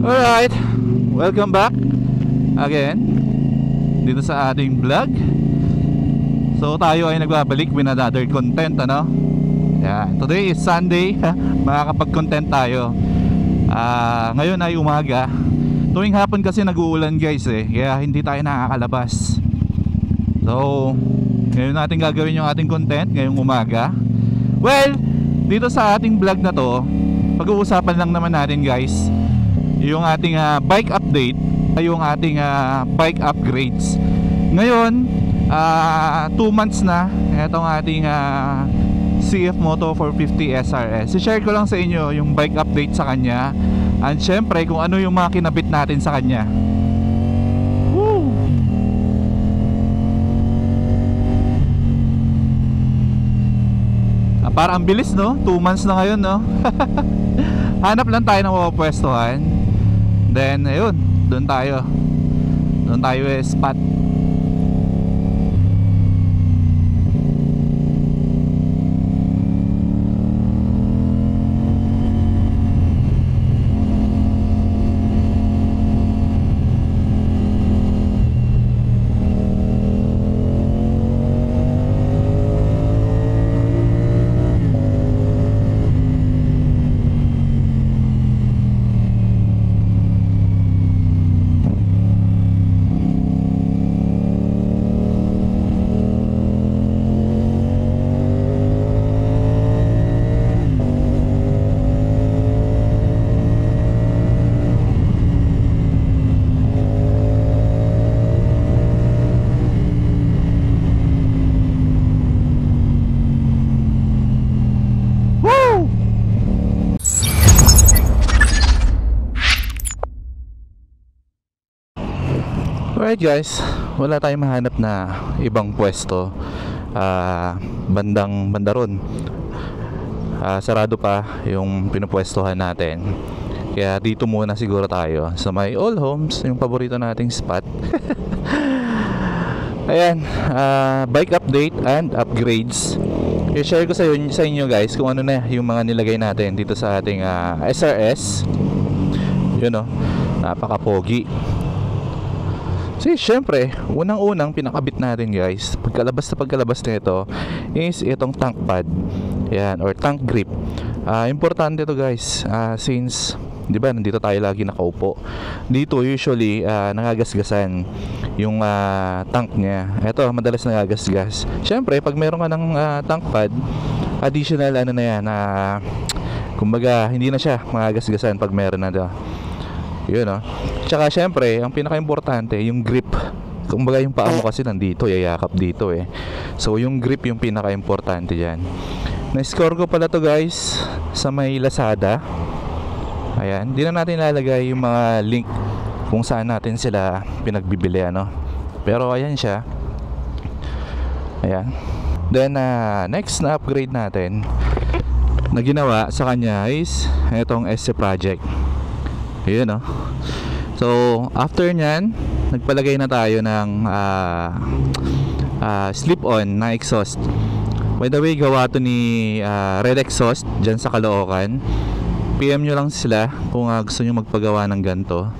Alright, welcome back again dito sa ating vlog. So tayo ay nagbabalik with another content, ano? Yan, today is Sunday. Makakapag-content tayo. Ngayon ay umaga. Tuwing hapon kasi nag-uulan guys kaya hindi tayo nakakalabas. So ngayon natin gagawin yung ating content ngayong umaga. Well, dito sa ating vlog na to, pag-uusapan lang naman natin guys yung ating bike update, yung ating bike upgrades. Ngayon 2 months na itong ating CF Moto 450 SRS. I-share ko lang sa inyo yung bike update sa kanya, and syempre kung ano yung mga kinabit natin sa kanya. Woo! Parang ang bilis, no? 2 months na ngayon, no? Hanap lang tayo ng mapapwestuhan. Then ayun, doon tayo spot. Alright guys, wala tayong mahanap na ibang pwesto banda ron. Sarado pa yung pinupwestuhan natin, kaya dito muna siguro tayo sa may All Homes, yung paborito nating spot. Ayan, bike update and upgrades. I-share ko sa inyo guys kung ano na yung mga nilagay natin dito sa ating SRS. Yun o, napaka-pogi. So syempre, unang-unang pinakabit natin guys, pagkalabas nito is itong tank pad. Yan, or tank grip. Importante to guys, since di ba nandito tayo lagi nakaupo. Dito usually nagagasgasan yung tank niya. Ito madalas nagagasgas. Syempre, pag meron ka ng tank pad, additional ano na yan, kumbaga hindi na siya magagasgasan pag meron na to. Yun o. Tsaka syempre, ang pinaka-importante, yung grip. Kumbaga yung paa mo kasi nandito, yayakap dito So yung grip yung pinaka-importante dyan. Na-score ko pala to guys sa may Lazada. Ayan, di na natin lalagay yung mga link kung saan natin sila pinagbibili, ano. Pero ayan siya. Ayan. Then next na upgrade natin na ginawa sa kanya is itong SC Project. Yun o. So after nyan, nagpalagay na tayo ng slip-on na exhaust. By the way, gawa to ni Red Exhaust dyan sa Caloocan. PM nyo lang sila kung gusto nyo magpagawa ng ganito.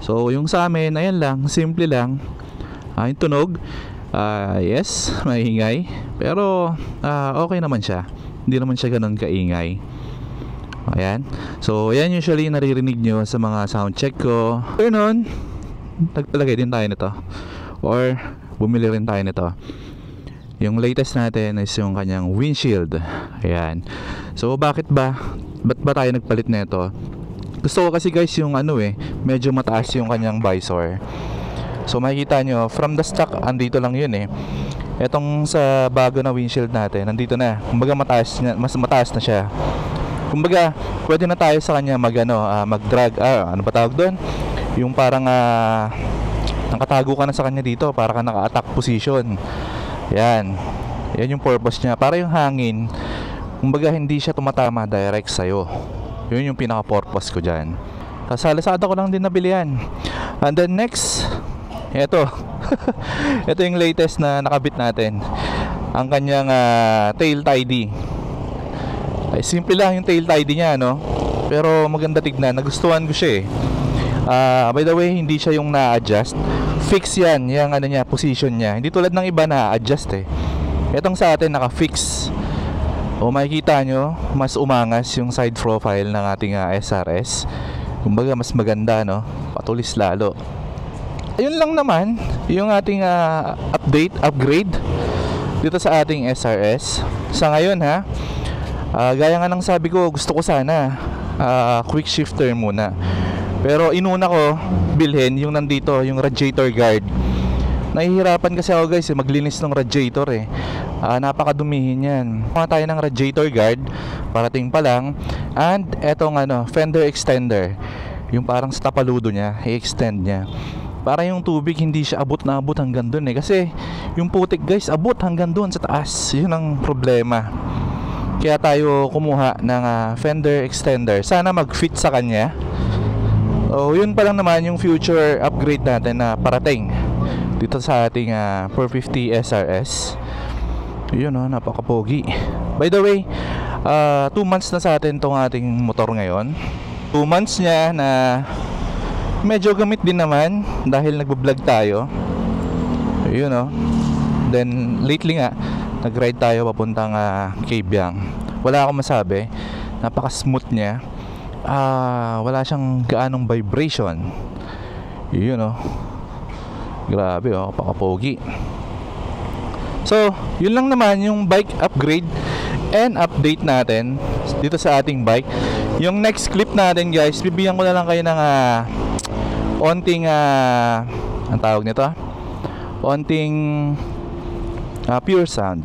So yung sa amin, ayan lang, simple lang. Yung tunog, yes, maingay, pero okay naman siya. Hindi naman siya ganun kaingay. Ayan. So yan usually naririnig nyo sa mga sound check ko. Pero noon, nagpalagay din tayo nito, or bumili rin tayo nito. Yung latest natin is yung kanyang windshield. Ayan. So ba't ba tayo nagpalit nito? Gusto ko kasi guys yung medyo mataas yung kanyang visor. So makikita nyo from the stock, andito lang yun Etong sa bago na windshield natin, nandito na. Kumbaga mas mataas na siya. Kumbaga, pwede na tayo sa kanya mag-drag, ano ba tawag doon? Yung parang nakatago ka na sa kanya dito, para ka naka-attack position. Yan yung purpose niya, para yung hangin, kumbaga hindi siya tumatama direct sa'yo. Yun yung pinaka-purpose ko dyan. Sa Lazada ko lang din nabili yan. And then next, ito ito yung latest na nakabit natin, ang kanyang tail tidy. Ay, simple lang yung tail tidy niya, no? Pero maganda tignan, nagustuhan ko siya By the way, hindi siya yung na-adjust. Fix yan, yung ano niya, position niya. Hindi tulad ng iba na adjust eh. Itong sa atin naka-fix. O makikita nyo, mas umangas yung side profile ng ating SRS. Kumbaga mas maganda, no? Patulis lalo. Ayun lang naman yung ating upgrade dito sa ating SRS. Sa ngayon ha, gaya nga ng sabi ko, gusto ko sana quick shifter muna. Pero inuna ko bilhin yung nandito, yung radiator guard. Nahihirapan kasi ako guys maglinis ng radiator eh. Napakadumihin yan. Mga tayo ng radiator guard, parating pa lang. And etong fender extender, yung parang sa tapaludo niya, i-extend niya. Para yung tubig hindi siya abot na abot hanggang dun eh. Kasi yung putik guys, abot hanggang dun sa taas. Yun ang problema. Kaya tayo kumuha ng fender extender. Sana mag-fit sa kanya. So yun pa lang naman yung future upgrade natin na parating dito sa ating 450 SRS. Yun napakapogi. By the way, 2 months na sa atin tong ating motor ngayon. 2 months niya na medyo gamit din naman dahil nagbo-vlog tayo. Yun Then lately nga nag-ride tayo papuntang Kabyang. Wala akong masabi. Napaka-smooth niya. Wala siyang gaanong vibration. Yun grabe pakapogi. So yun lang naman yung bike upgrade and update natin dito sa ating bike. Yung next clip natin guys, bibigyan ko na lang kayo ng onting ang tawag nito onting pure sound.